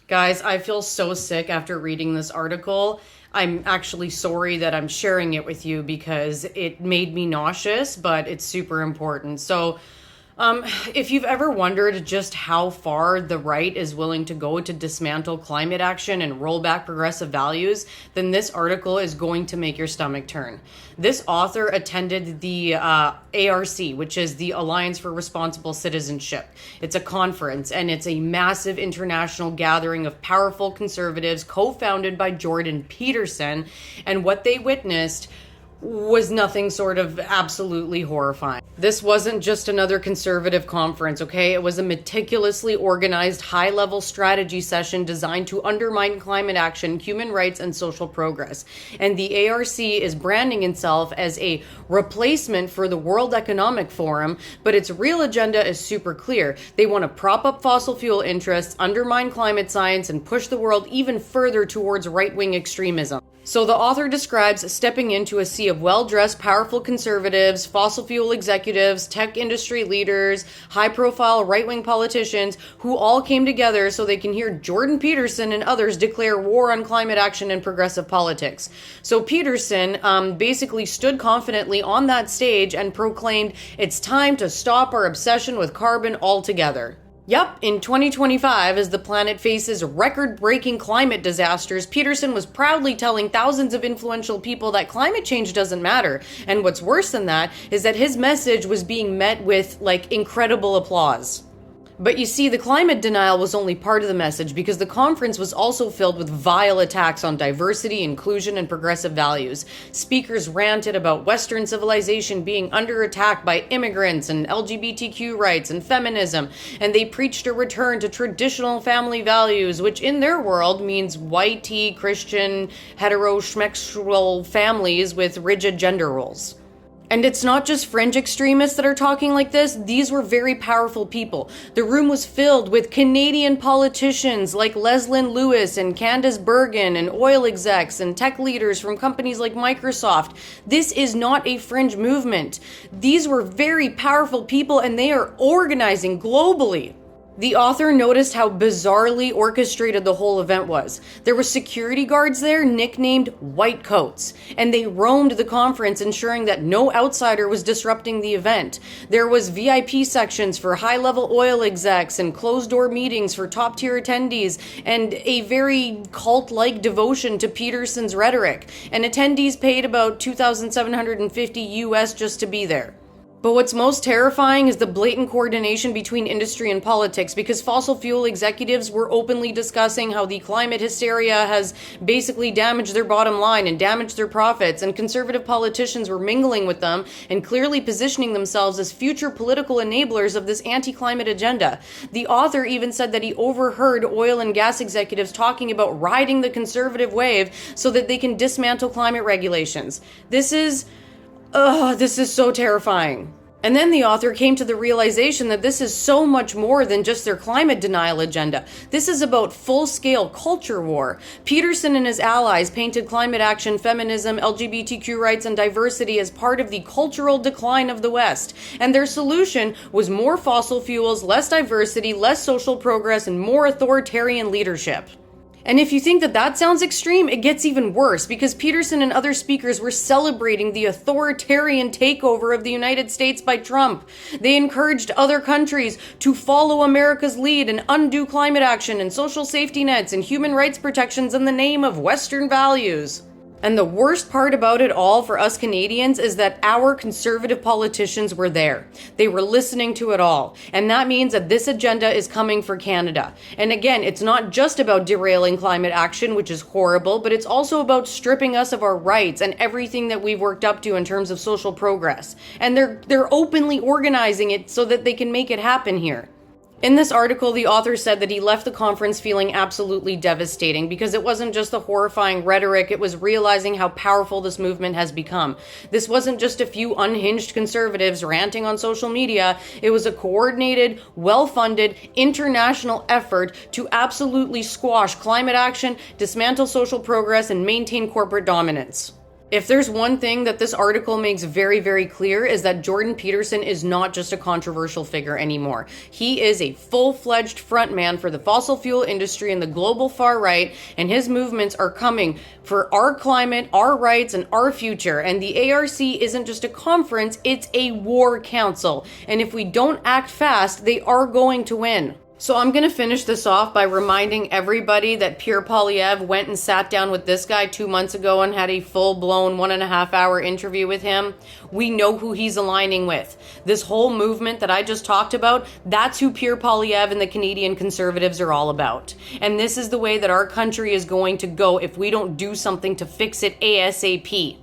Guys, I feel so sick after reading this article. I'm actually sorry that I'm sharing it with you because it made me nauseous, but it's super important. If you've ever wondered just how far the right is willing to go to dismantle climate action and roll back progressive values, then this article is going to make your stomach turn. This author attended the ARC, which is the Alliance for Responsible Citizenship. It's a conference, and it's a massive international gathering of powerful conservatives co-founded by Jordan Peterson, and what they witnessed was nothing sort of absolutely horrifying. This wasn't just another conservative conference, okay? It was a meticulously organized high-level strategy session designed to undermine climate action, human rights, and social progress. And the ARC is branding itself as a replacement for the World Economic Forum, but its real agenda is super clear. They want to prop up fossil fuel interests, undermine climate science, and push the world even further towards right-wing extremism. So the author describes stepping into a sea of well-dressed, powerful conservatives, fossil fuel executives, tech industry leaders, high-profile right-wing politicians who all came together so they can hear Jordan Peterson and others declare war on climate action and progressive politics. So Peterson basically stood confidently on that stage and proclaimed, "It's time to stop our obsession with carbon altogether." Yep, in 2025, as the planet faces record-breaking climate disasters, Peterson was proudly telling thousands of influential people that climate change doesn't matter. And what's worse than that is that his message was being met with, incredible applause. But you see, the climate denial was only part of the message because the conference was also filled with vile attacks on diversity, inclusion, and progressive values. Speakers ranted about Western civilization being under attack by immigrants and LGBTQ rights and feminism, and they preached a return to traditional family values, which in their world means white, Christian, heterosexual families with rigid gender roles. And it's not just fringe extremists that are talking like this. These were very powerful people. The room was filled with Canadian politicians like Leslyn Lewis and Candace Bergen and oil execs and tech leaders from companies like Microsoft. This is not a fringe movement. These were very powerful people, and they are organizing globally. The author noticed how bizarrely orchestrated the whole event was. There were security guards there nicknamed White Coats, and they roamed the conference ensuring that no outsider was disrupting the event. There was VIP sections for high-level oil execs and closed-door meetings for top-tier attendees, and a very cult-like devotion to Peterson's rhetoric. And attendees paid about $2,750 US just to be there. But what's most terrifying is the blatant coordination between industry and politics, because fossil fuel executives were openly discussing how the climate hysteria has basically damaged their bottom line and damaged their profits, and conservative politicians were mingling with them and clearly positioning themselves as future political enablers of this anti-climate agenda. The author even said that he overheard oil and gas executives talking about riding the conservative wave so that they can dismantle climate regulations. This is so terrifying. And then the author came to the realization that this is so much more than just their climate denial agenda. This is about full-scale culture war. Peterson and his allies painted climate action, feminism, LGBTQ rights, and diversity as part of the cultural decline of the West. And their solution was more fossil fuels, less diversity, less social progress, and more authoritarian leadership. And if you think that that sounds extreme, it gets even worse, because Peterson and other speakers were celebrating the authoritarian takeover of the United States by Trump. They encouraged other countries to follow America's lead and undo climate action and social safety nets and human rights protections in the name of Western values. And the worst part about it all for us Canadians is that our conservative politicians were there. They were listening to it all. And that means that this agenda is coming for Canada. And again, it's not just about derailing climate action, which is horrible, but it's also about stripping us of our rights and everything that we've worked up to in terms of social progress. And they're openly organizing it so that they can make it happen here. In this article, the author said that he left the conference feeling absolutely devastating because it wasn't just the horrifying rhetoric, it was realizing how powerful this movement has become. This wasn't just a few unhinged conservatives ranting on social media, it was a coordinated, well-funded, international effort to absolutely squash climate action, dismantle social progress, and maintain corporate dominance. If there's one thing that this article makes very, very clear is that Jordan Peterson is not just a controversial figure anymore. He is a full-fledged frontman for the fossil fuel industry and the global far right, and his movements are coming for our climate, our rights, and our future. And the ARC isn't just a conference, it's a war council. And if we don't act fast, they are going to win. So I'm going to finish this off by reminding everybody that Pierre Poilievre went and sat down with this guy 2 months ago and had a full-blown 1.5-hour interview with him. We know who he's aligning with. This whole movement that I just talked about, that's who Pierre Poilievre and the Canadian Conservatives are all about. And this is the way that our country is going to go if we don't do something to fix it ASAP.